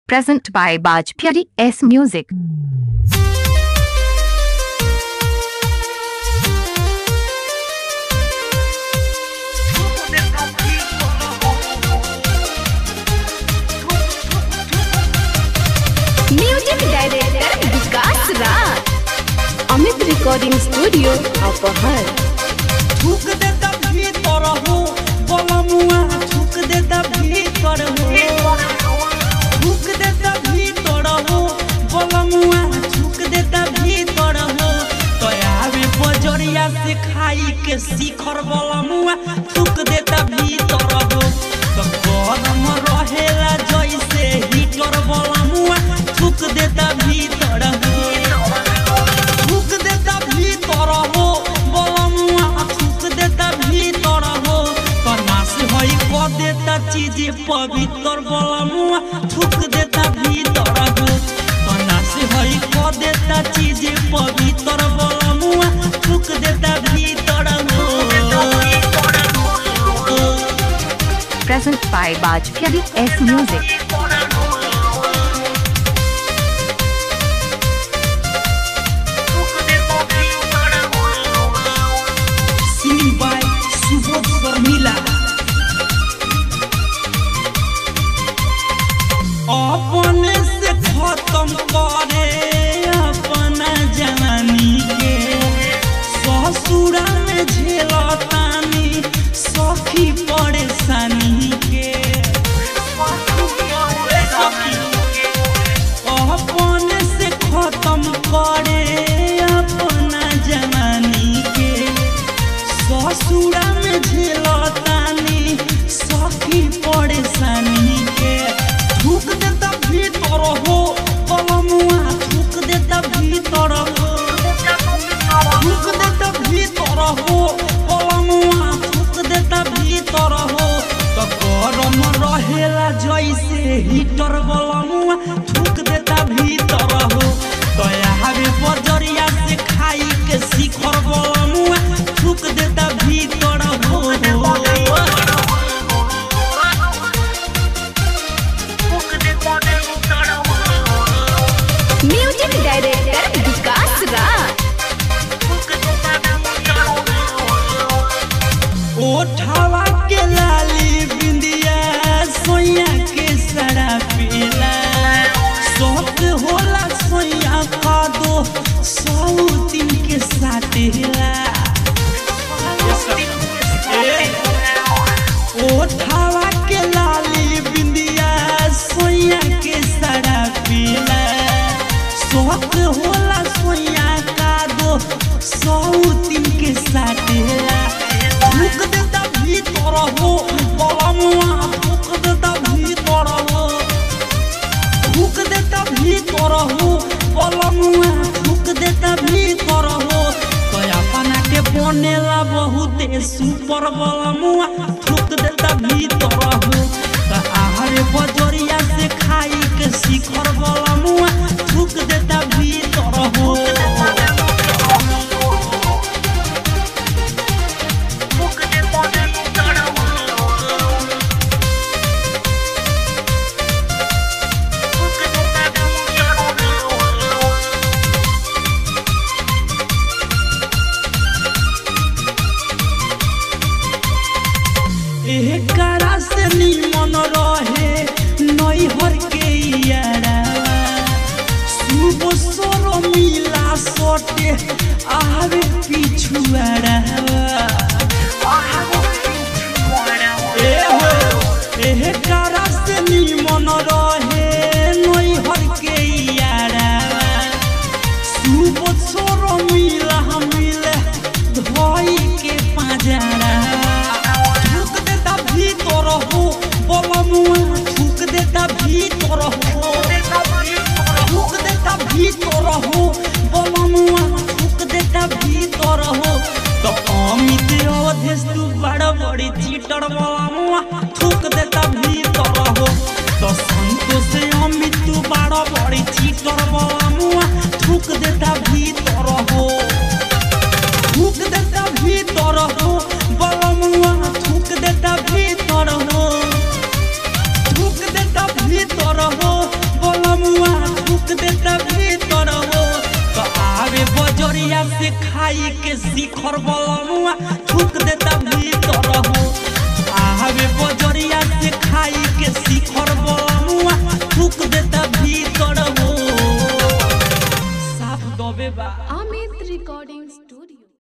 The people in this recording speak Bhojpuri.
present by Bajpyari S Music. Music Director Vikas Raj, Amit Recording Studio, Apahar. थूक देता भीतर हो बोलमुआ थूक देता भीतर हो थूक देता भीतर हो बोलमुआ थूक देता भीतर हो तो आवे बजरिया से खाई के शिखर बोलमुआ थूक देता भीतर हो तो गरम रहेला जैसे हीटर बोलमुआ थूक देता भीतर हो थूक देता भीतर हो भीतर हो तो नाश होई को देता चीज पवित्र बोलमुआ थूक देता भीतर हो तो नाश होई को देता चीज पवित्र बोलमुआ थूक देता भीतर हो Present by Bajpyari S Music. अपने से खत्म करे अपना जवानी के ससुरा में झेलतानी सखी परेशानी के अपने से खत्म करे अपना जवानी के ससुरा में झेलतानी सखी परेशानी के थूक देता भीतर हो बोलमुआ थूक देता भीतर हो थूक देता भीतर हो बोलमुआ थूक देता भीतर हो तो गरम रहेला जैसे हीटर बोलमुआ थूक देता भीतर हो तो आवे बजरिया से खाई के शिखर बोलमुआ थूक देता भीतर हो Music Director Vikas Raj. ओठावा के लाली बिंदिया सोया के सरा पीला शौक होला सोया का दो सौतीन के साटेला ओठावा के लाली बिंदिया सोया के सरा पीला शौक होला सोया का दो सौतीन के साटेला थूक देता भीतर हो बोलमुआ थूक देता भीतर हो थूक देता भीतर हो बोलमुआ थूक देता भीतर हो तो अपना के बनेला बहुते सुपर बोलमुआ थूक देता भीतर हो तो आहारे बजरिया से खाई के शिखर बोलमुआ थूक देता भीतर हो एकरा से निमन रहे नैहर के यारा सुबह सोरो मिला सोटे आवे पिछुआरा एकरा से निमन रहे नैहर के यारा सुबह सोरो मिला मिले धोई के पाजरा भीतर हो बोलमुआ थूक देता भीतर हो थूक देता भीतर हो बोलमुआ थूक देता भीतर हो तो अमित अवधेश तू बड़ा बड़ी चीटर बोलमुआ थूक देता भीतर हो तो संतोष अमित तू बड़ा बड़ी चीटर बोलमुआ थूक देता भीतर हो थूक देता भीतर हो बोलमुआ थूक देता भीतर हो थूक देता भीतर हो। थूक देता भीतर हो तो आवे बजरिया से खाई के शिखर बलमुआ थूक देता भीतर हो